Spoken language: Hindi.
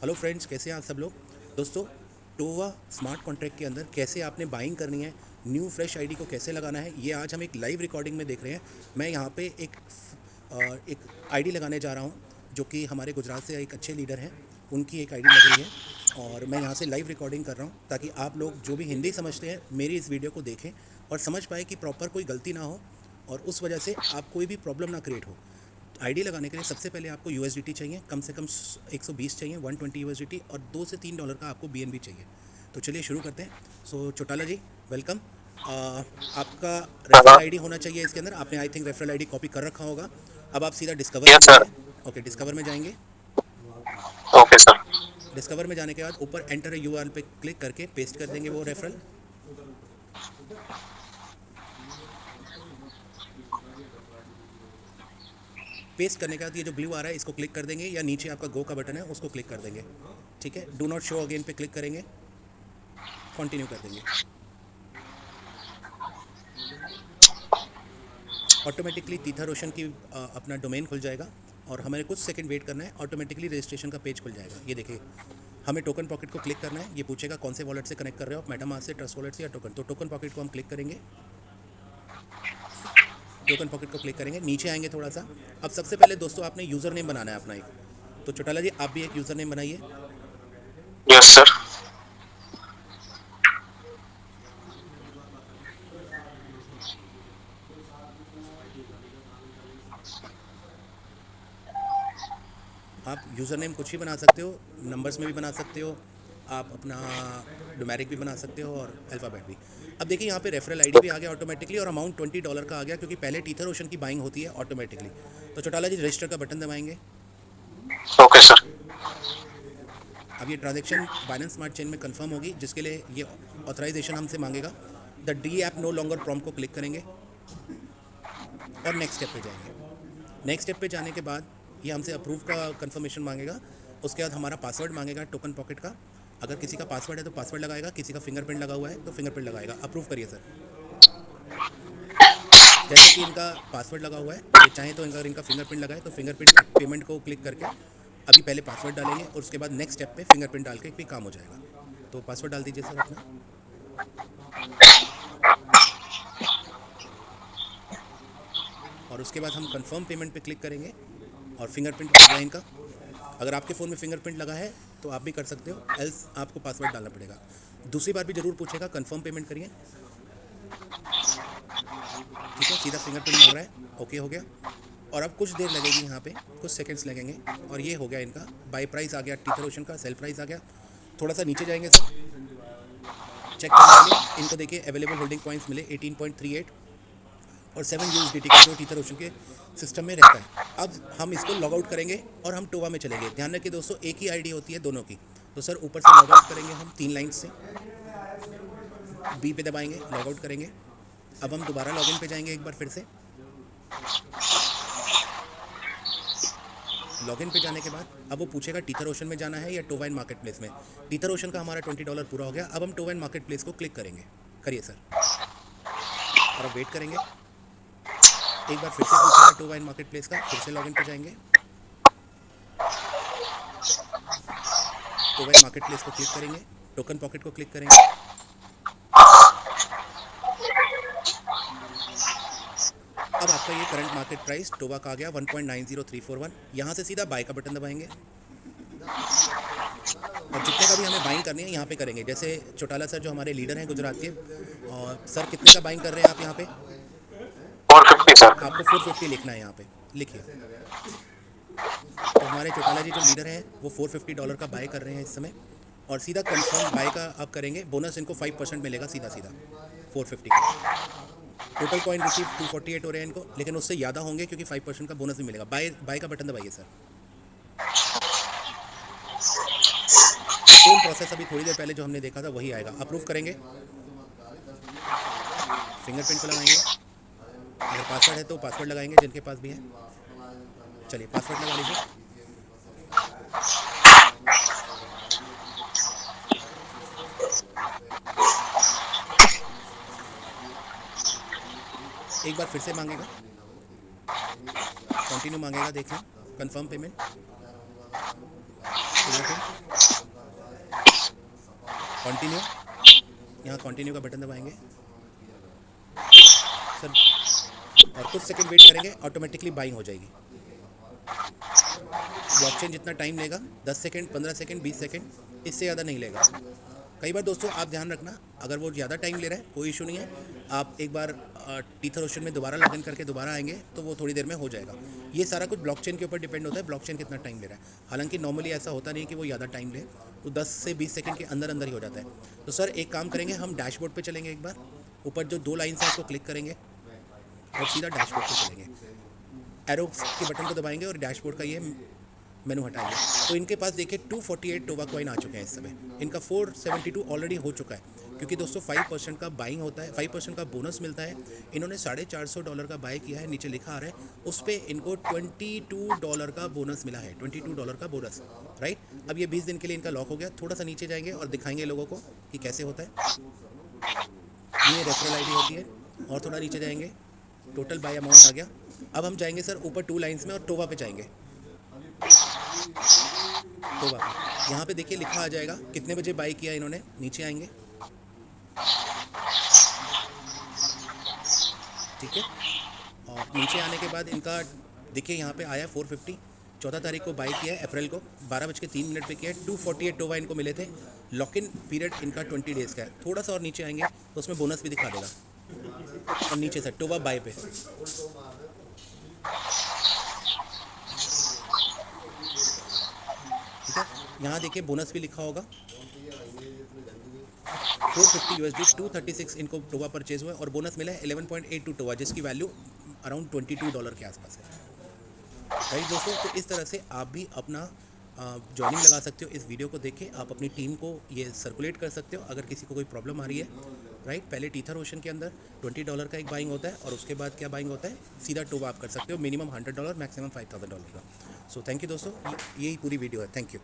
हेलो फ्रेंड्स, कैसे हैं आप सब लोग। दोस्तों, टोवा स्मार्ट कॉन्ट्रैक्ट के अंदर कैसे आपने बाइंग करनी है, न्यू फ्रेश आईडी को कैसे लगाना है, ये आज हम एक लाइव रिकॉर्डिंग में देख रहे हैं। मैं यहाँ पे एक आईडी लगाने जा रहा हूँ, जो कि हमारे गुजरात से एक अच्छे लीडर हैं, उनकी एक आईडी लग रही है। और मैं यहाँ से लाइव रिकॉर्डिंग कर रहा हूँ ताकि आप लोग जो भी हिंदी समझते हैं मेरी इस वीडियो को देखें और समझ पाए कि प्रॉपर कोई गलती ना हो, और उस वजह से आप कोई भी प्रॉब्लम ना क्रिएट हो। आईडी लगाने के लिए सबसे पहले आपको यूएसडीटी चाहिए, कम से कम 120 चाहिए, 120 यूएसडीटी, और $2 से $3 का आपको बीएनबी चाहिए। तो चलिए शुरू करते हैं। सो चौटाला जी, वेलकम। आपका रेफरल आईडी होना चाहिए इसके अंदर। आपने I think referral ID copy कर रखा होगा। अब आप सीधा डिस्कवर में यस सर। जाएंगे। ओके, डिस्कवर में जाएंगे। Okay sir. डिस्कवर में जाने के बाद ऊपर एंटर यूआरएल पे क्लिक करके पेस्ट कर देंगे वो रेफरल। पेस्ट करने के बाद ये जो ब्लू आ रहा है इसको क्लिक कर देंगे, या नीचे आपका गो का बटन है उसको क्लिक कर देंगे। ठीक है, डू नॉट शो अगेन पे क्लिक करेंगे, कंटिन्यू कर देंगे। ऑटोमेटिकली तीथर रोशन की अपना डोमेन खुल जाएगा और हमें कुछ सेकंड वेट करना है। ऑटोमेटिकली रजिस्ट्रेशन का पेज खुल जाएगा। ये देखिए, हमें टोकन पॉकेट को क्लिक करना है। ये पूछेगा कौन से वॉलेट से कनेक्ट कर रहे हो आप, मेटामास्क से, ट्रस्ट वॉलेट से या टोकन। तो टोकन पॉकेट को हम क्लिक करेंगे। टोकन पॉकेट को क्लिक करेंगे, नीचे आएंगे थोड़ा सा। अब सबसे पहले दोस्तों आपने यूज़र नेम बनाना है अपना एक। तो चौटाला जी, आप भी एक यूज़र नेम बनाइए। Yes sir. आप यूज़र नेम कुछ भी बना सकते हो, नंबर्स में भी बना सकते हो, आप अपना न्यूमेरिक भी बना सकते हो और अल्फ़ाबेट भी। अब देखिए यहाँ पे रेफरल आईडी भी आ गया ऑटोमेटिकली, और अमाउंट $20 का आ गया, क्योंकि पहले टीथर ओशन की बाइंग होती है ऑटोमेटिकली। तो चौटाला जी, रजिस्टर का बटन दबाएंगे। Okay sir. अब ये ट्रांजेक्शन बाइनेंस स्मार्ट चेन में कंफर्म होगी, जिसके लिए ये ऑथराइजेशन हमसे मांगेगा। The D app no longer prompt को क्लिक करेंगे और नेक्स्ट स्टेप पे जाएंगे। नेक्स्ट स्टेप पे जाने के बाद ये हमसे अप्रूव का कंफर्मेशन मांगेगा। उसके बाद हमारा पासवर्ड मांगेगा टोकन पॉकेट का। अगर किसी का पासवर्ड है तो पासवर्ड लगाएगा, किसी का फिंगरप्रिंट लगा हुआ है तो फिंगरप्रिंट लगाएगा। अप्रूव करिए सर। जैसे कि इनका पासवर्ड लगा हुआ है, ये चाहें तो इनका फिंगरप्रिंट लगाए तो फिंगरप्रिंट पेमेंट को क्लिक करके अभी पहले पासवर्ड डालेंगे और उसके बाद नेक्स्ट स्टेप पे फिंगरप्रिंट डाल के भी काम हो जाएगा। तो पासवर्ड डाल दीजिए सर अपना। और उसके बाद हम कंफर्म पेमेंट पे क्लिक करेंगे और फिंगरप्रिंट हो गया इनका। अगर आपके फ़ोन में फिंगरप्रिंट लगा है तो आप भी कर सकते हो, एल्स आपको पासवर्ड डालना पड़ेगा। दूसरी बार भी ज़रूर पूछेगा, कंफर्म पेमेंट करिए। ठीक है, सीधा फिंगरप्रिंट मांग रहा है, ओके हो गया। और अब कुछ देर लगेगी यहाँ पे, कुछ सेकंड्स लगेंगे, और ये हो गया इनका बाय प्राइस आ गया टीथर ओशन का, सेल प्राइस आ गया। थोड़ा सा नीचे जाएंगे सर चेक करने के लिए। इनको देखिए अवेलेबल होल्डिंग पॉइंट्स मिले 18.38 और 7 यूएसडीटी का, जो टीथर ओशन के सिस्टम में रहता है। अब हम इसको लॉग आउट करेंगे और हम टोवा में चलेंगे। ध्यान रखिए दोस्तों, एक ही आईडी होती है दोनों की। तो सर ऊपर से लॉग आउट करेंगे हम 3 लाइन से, बी पे दबाएंगे, लॉग आउट करेंगे। अब हम दोबारा लॉगिन पे जाएंगे एक बार फिर से। लॉगिन पे जाने के बाद अब वो पूछेगा टीथर ओशन में जाना है या टोवा इन मार्केट प्लेस में। टीथर ओशन का हमारा $20 पूरा हो गया। अब हम टोवा इन मार्केट प्लेस को क्लिक करेंगे। करिए सर, और अब वेट करेंगे। एक बार फिर से पूछेगा टोवा इन मार्केट प्लेस का, फिर से लॉगिन पे जाएंगे, टोवा इन मार्केट प्लेस को क्लिक करेंगे, टोकन पॉकेट को क्लिक करेंगे। अब आपका ये करंट मार्केट प्राइस टोवा का आ गया 1.90341। यहाँ से सीधा बाय का बटन दबाएंगे और जितने का भी हमें बाइंग करनी है यहाँ पे करेंगे। जैसे चौटाला सर जो हमारे लीडर हैं गुजरात के, और सर कितने का बाइंग कर रहे हैं आप यहाँ पे? 450 सर। आपको 450 लिखना है यहाँ पे, लिखिए। तो हमारे चौटाला जी जो लीडर हैं वो $450 का बाय कर रहे हैं इस समय, और सीधा कंफर्म बाय का आप करेंगे। बोनस इनको 5% मिलेगा सीधा सीधा 450 का। टोटल कॉइन रिसीव 248 हो रहे हैं इनको, लेकिन उससे ज़्यादा होंगे क्योंकि 5% का बोनस भी मिलेगा। बाय बाय का बटन दबाइए सर। सेम प्रोसेस अभी थोड़ी देर पहले जो हमने देखा था वही आएगा। अप्रूव करेंगे, फिंगरप्रिंट को लगाएंगे। अगर पासवर्ड है तो पासवर्ड लगाएंगे जिनके पास भी है। चलिए पासवर्ड लगा लीजिए। एक बार फिर से मांगेगा, कंटिन्यू मांगेगा, देख लें। कंफर्म पेमेंट, फिंगरप्रिंट, कंटिन्यू, यहाँ कंटिन्यू का बटन दबाएंगे सर, और कुछ सेकंड वेट करेंगे, ऑटोमेटिकली बाइंग हो जाएगी। ब्लॉकचेन जितना टाइम लेगा 10 सेकंड, 15 सेकंड, 20 सेकंड, इससे ज़्यादा नहीं लेगा। कई बार दोस्तों आप ध्यान रखना, अगर वो ज़्यादा टाइम ले रहा है कोई इशू नहीं है, आप एक बार टीथर ओशन में दोबारा लॉगिन करके दोबारा आएंगे तो वो थोड़ी देर में हो जाएगा। ये सारा कुछ ब्लॉकचेन के ऊपर डिपेंड होता है, ब्लॉकचेन कितना टाइम ले रहा है। हालांकि नॉर्मली ऐसा होता नहीं है कि वो ज़्यादा टाइम ले, तो 10 से 20 सेकंड के अंदर अंदर ही हो जाता है। तो सर एक काम करेंगे, हम डैशबोर्ड पे चलेंगे, एक बार ऊपर जो 2 लाइन्स हैं उसको क्लिक करेंगे और सीधा डैशबोर्ड पे चलेंगे। एरो के बटन को दबाएंगे और डैशबोर्ड का ये मेनू हटाइए। तो इनके पास देखिए 248 टोवा कॉइन आ चुके हैं इस समय। इनका 472 ऑलरेडी हो चुका है, क्योंकि दोस्तों 5% का बाइंग होता है, 5% का बोनस मिलता है। इन्होंने $450 का बाय किया है, नीचे लिखा आ रहा है, उस पर इनको $22 का बोनस मिला है, $22 का बोनस, राइट। अब ये 20 दिन के लिए इनका लॉक हो गया। थोड़ा सा नीचे जाएंगे और दिखाएंगे लोगों को कि कैसे होता है। ये रेफरल आईडी होती है, और थोड़ा नीचे जाएंगे, टोटल बाय अमाउंट आ गया। अब हम जाएंगे सर ऊपर 2 लाइन्स में और टोवा पे जाएंगे। टोवा पे यहाँ पे देखिए लिखा आ जाएगा कितने बजे बाई किया इन्होंने, नीचे आएंगे, ठीक है। और नीचे आने के बाद इनका देखिए यहाँ पे आया 450, 14 तारीख को बाई किया है अप्रैल को, 12:03 पे किया है। 248 टोवा इनको मिले थे। लॉक इन पीरियड इनका 20 डेज़ का है। थोड़ा सा और नीचे आएंगे तो उसमें बोनस भी दिखा देगा, और नीचे से टोवा बाय पे, ठीक है। यहाँ देखिए बोनस भी लिखा होगा, 450 USD, 236 इनको टोवा परचेज हुआ है, और बोनस मिला है 11.82 टोवा, जिसकी वैल्यू अराउंड $22 के आसपास है, राइट दोस्तों। तो इस तरह से आप भी अपना ज्वाइनिंग लगा सकते हो। इस वीडियो को देख के आप अपनी टीम को ये सर्कुलेट कर सकते हो अगर किसी को कोई प्रॉब्लम आ रही है, राइट। पहले टीथर ओशन के अंदर $20 का एक बाइंग होता है, और उसके बाद क्या बाइंग होता है, सीधा टोवा आप कर सकते हो, मिनिमम $100, मैक्सिमम $5000 का। सो थैंक यू दोस्तों, यही पूरी वीडियो है। Thank you.